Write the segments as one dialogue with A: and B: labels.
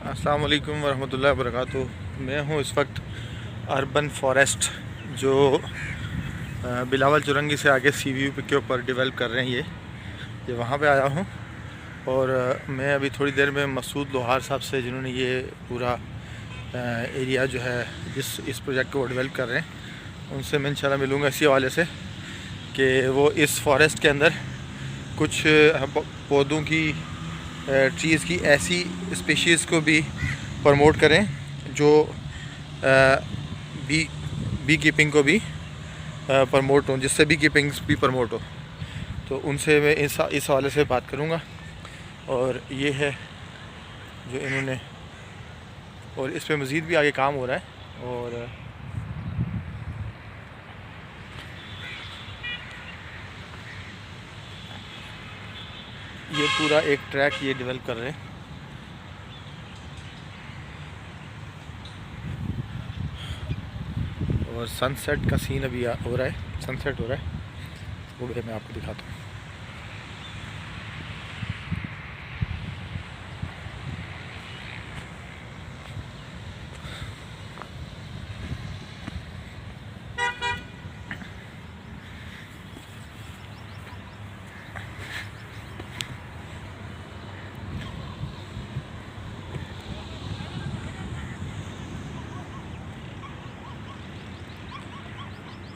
A: अस्सलाम वालेकुम वरहमतुल्लाहि वबरकातुहू। मैं हूँ इस वक्त अर्बन फॉरेस्ट जो बिलावल चुरंगी से आगे सी वी के ऊपर डेवलप कर रहे हैं। ये वहाँ पे आया हूँ और मैं अभी थोड़ी देर में मसूद लोहार साहब से, जिन्होंने ये पूरा एरिया जो है इस प्रोजेक्ट को डेवलप कर रहे हैं, उनसे मैं इंशाल्लाह मिलूँगा इसी हवाले से कि वो इस फॉरेस्ट के अंदर कुछ पौधों की, ट्रीज़ की ऐसी स्पीशीज़ को भी प्रमोट करें जो बी बी कीपिंग को भी प्रमोट हो, जिससे बी कीपिंग भी प्रमोट हो। तो उनसे मैं इस हवाले से बात करूँगा। और ये है जो इन्होंने, और इस पे मज़ीद भी आगे काम हो रहा है। और ये पूरा एक ट्रैक ये डेवलप कर रहे हैं। और सनसेट का सीन अभी हो रहा है, सनसेट हो रहा है, वो भी मैं आपको दिखाता हूँ।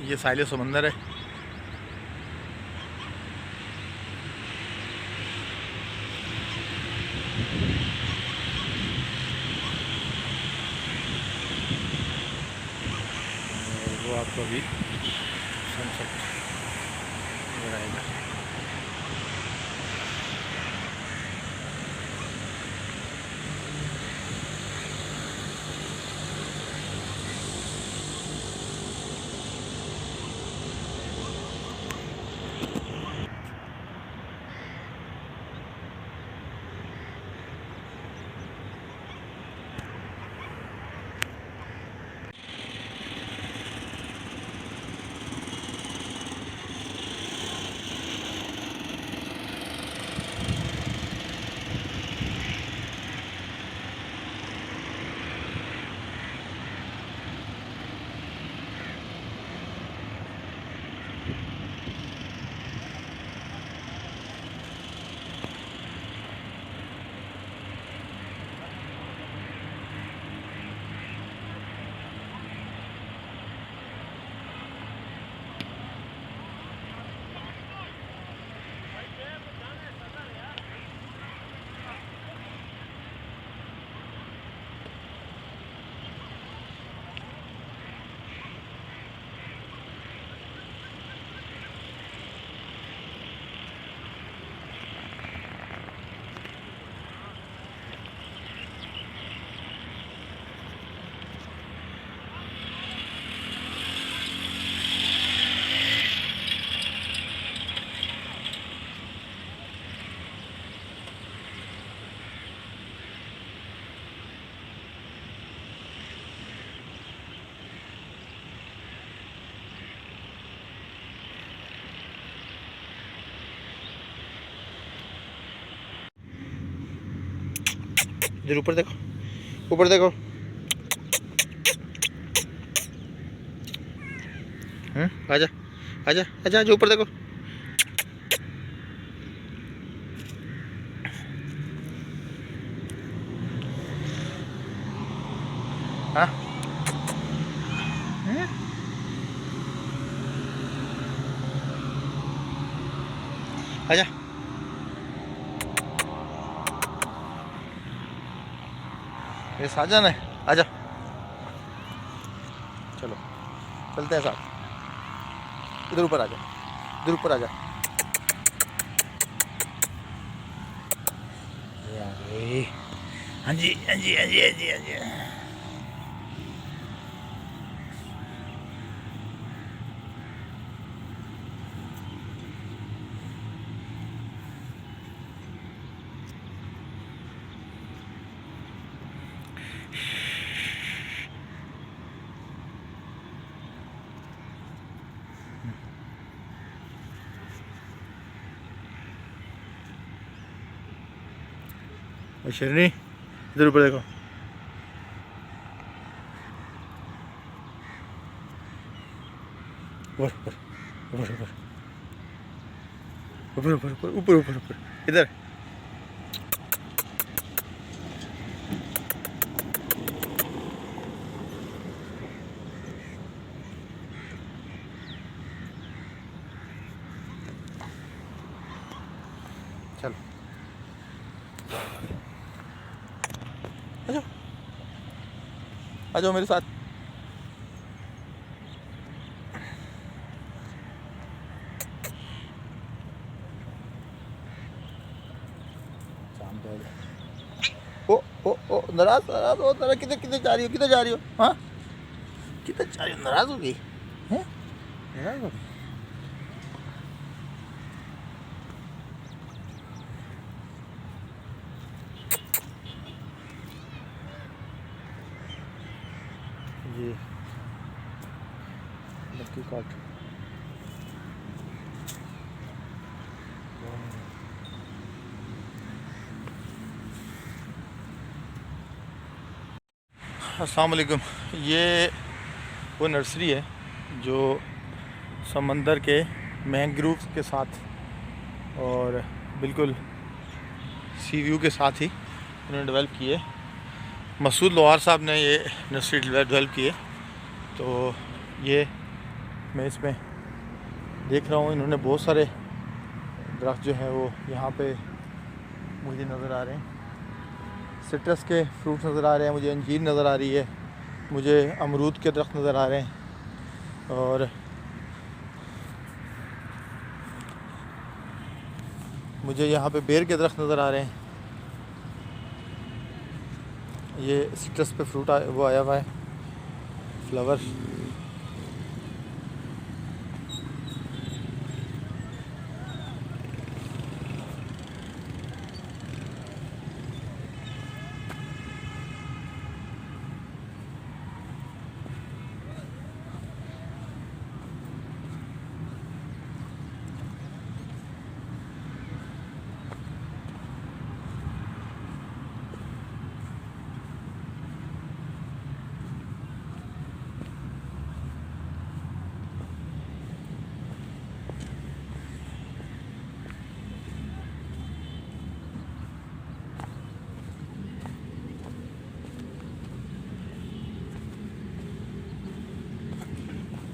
A: ये साहिल समंदर है। वो आपको अभी सनसेट नजर आएगा। इधर ऊपर देखो, ऊपर देखो। आजा आजा आजा, जो ऊपर देखो। हाँ, आजा। ये साजन है, आजा। चलो चलते हैं साथ। इधर ऊपर आजा, इधर ऊपर आजा। हाँ जी हाँ जी हाँ जी हाँ जी हाँ जी। शेरनी, इधर ऊपर देखो। ऊपर ऊपर ऊपर ऊपर ऊपर ऊपर ऊपर ऊपर ऊपर इधर। चलो आ जाओ, आ जाओ मेरे साथ। ओ ओ ओ नाराज नाराज हो, नाराज किधर किधर जा रही हो, किधर जा रही हो, हाँ किधर जा रही हो, नाराज हो गई हैं, नाराज हो गई। ये लक्की काट अस्सलाम वालेकुम। ये वो नर्सरी है जो समंदर के मैंग्रोव के साथ और बिल्कुल सी व्यू के साथ ही उन्होंने डेवलप की है। मसूद लोहार साहब ने ये नर्सरी डेवलप की है। तो ये मैं इसमें देख रहा हूँ, इन्होंने बहुत सारे दरख्त जो हैं वो यहाँ पे मुझे नज़र आ रहे हैं। सिट्रस के फ्रूट्स नज़र आ रहे हैं, मुझे अंजीर नज़र आ रही है, मुझे अमरूद के दरख्त नज़र आ रहे हैं और मुझे यहाँ पे बेर के दरख्त नज़र आ रहे हैं। ये सिट्रस पे फ्रूट वो आया हुआ है, फ्लावर।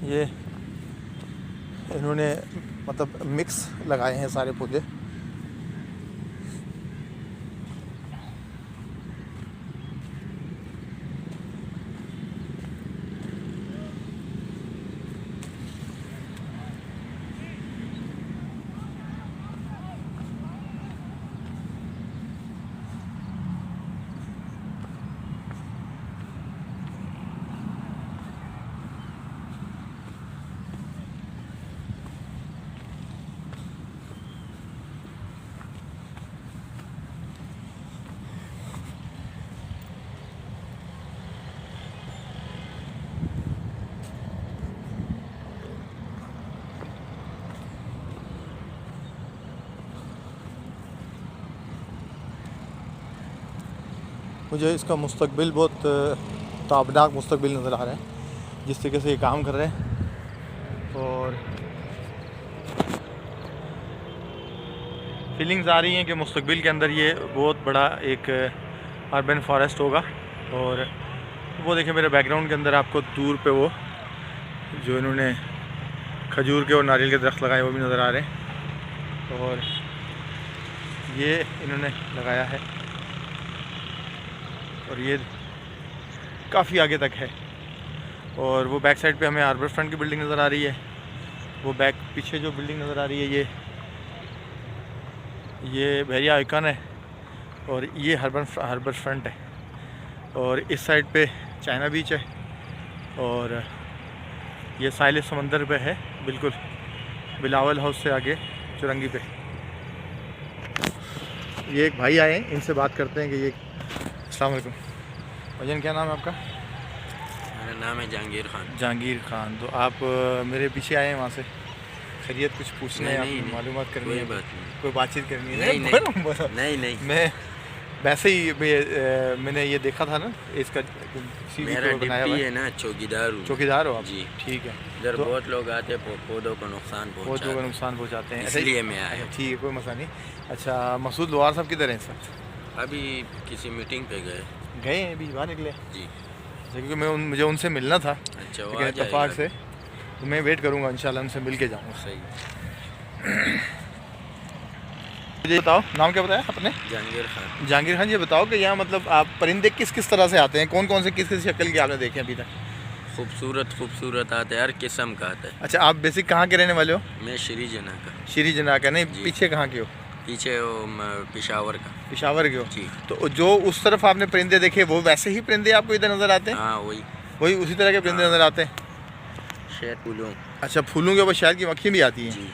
A: ये इन्होंने मतलब मिक्स लगाए हैं सारे पौधे। मुझे इसका मुस्तकबिल बहुत ताबनाक मुस्तकबिल नज़र आ रहा है जिस तरीके से ये काम कर रहे हैं। और फीलिंग्स आ रही हैं कि मुस्तकबिल के अंदर ये बहुत बड़ा एक अर्बन फॉरेस्ट होगा। और वो देखें मेरे बैकग्राउंड के अंदर आपको दूर पे वो जो इन्होंने खजूर के और नारियल के दरख्त लगाए वो भी नज़र आ रहे हैं। और ये इन्होंने लगाया है और ये काफ़ी आगे तक है। और वो बैक साइड पे हमें हार्बर फ्रंट की बिल्डिंग नज़र आ रही है। वो बैक पीछे जो बिल्डिंग नज़र आ रही है ये बहरिया आइकन है और ये हार्बर फ्रंट है। और इस साइड पे चाइना बीच है और ये साहिल समंदर पे है, बिल्कुल बिलावल हाउस से आगे चुरंगी पे। ये एक भाई आए हैं, इनसे बात करते हैं कि ये। अस्सलाम वालेकुम भाईजान, क्या नाम है आपका?
B: मेरा नाम है जहांगीर खान।
A: जहांगीर खान। तो आप मेरे पीछे आए हैं वहाँ से, खैरियत कुछ पूछना है, आपको मालूमात करनी है, कोई बातचीत करनी है?
B: नहीं नहीं
A: वैसे ही मैंने ये देखा था ना इसका CV
B: मेरा
A: पे बनाया हुआ
B: डिप्टी
A: है।
B: है ना, चौकीदार हूँ।
A: चौकीदार हो आप?
B: जी।
A: ठीक है।
B: इधर
A: तो
B: बहुत लोग आते हैं, पौधों को नुकसान
A: बहुत
B: पहुँचाते
A: लोगों को
B: हैं,
A: नुकसान पहुँचाते हैं, ऐसा ही?
B: इसलिए मैं आया।
A: अच्छा, ठीक है, कोई मसला नहीं। अच्छा, मसूद लोहार साहब किधर हैं इस वक्त?
B: अभी किसी मीटिंग पे गए।
A: गए हैं, अभी बाहर निकले?
B: जी।
A: अच्छा, क्योंकि मुझे उनसे मिलना था,
B: अच्छा, वो
A: लेकिन
B: आ जाएगा
A: इत्तेफाक से,
B: अभी।
A: तो मैं वेट करूँगा, इंशाल्लाह उनसे मिल के जाऊँगा।
B: सही।
A: मुझे बताओ, नाम क्या बताया आपने?
B: जहांगीर खान।
A: जहांगीर खान, ये बताओ कि यहाँ मतलब आप परिंदे किस किस तरह से आते हैं, कौन कौन से किस किस शक्ल के आपने देखे अभी तक?
B: खूबसूरत आते हैं, हर किस्म का आता है।
A: अच्छा, आप बेसिक कहाँ के रहने वाले हो?
B: मैं श्री जना का।
A: श्री जना का? नहीं,
B: जी।
A: पीछे कहाँ के हो?
B: पीछे वो पेशावर का।
A: पेशावर के हो?
B: जी।
A: तो जो उस तरफ आपने परिंदे देखे, वो वैसे ही परिंदे आपको इधर नज़र आते हैं?
B: हाँ, वही
A: वही उसी तरह के परिंदे
B: हाँ।
A: नज़र आते हैं?
B: शहद फूलों।
A: अच्छा, फूलों के ऊपर शहद की मक्खी भी आती है?
B: जी।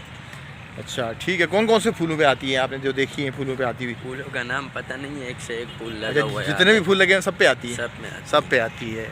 A: अच्छा, ठीक है। कौन कौन से फूलों पे आती है आपने जो देखी है फूलों पे आती हुई?
B: फूलों का नाम पता नहीं है, एक से एक फूल लगा
A: अच्छा,
B: हुआ है।
A: जितने भी फूल लगे हैं सब पे आती है?
B: सब में आती
A: सब पे आती है।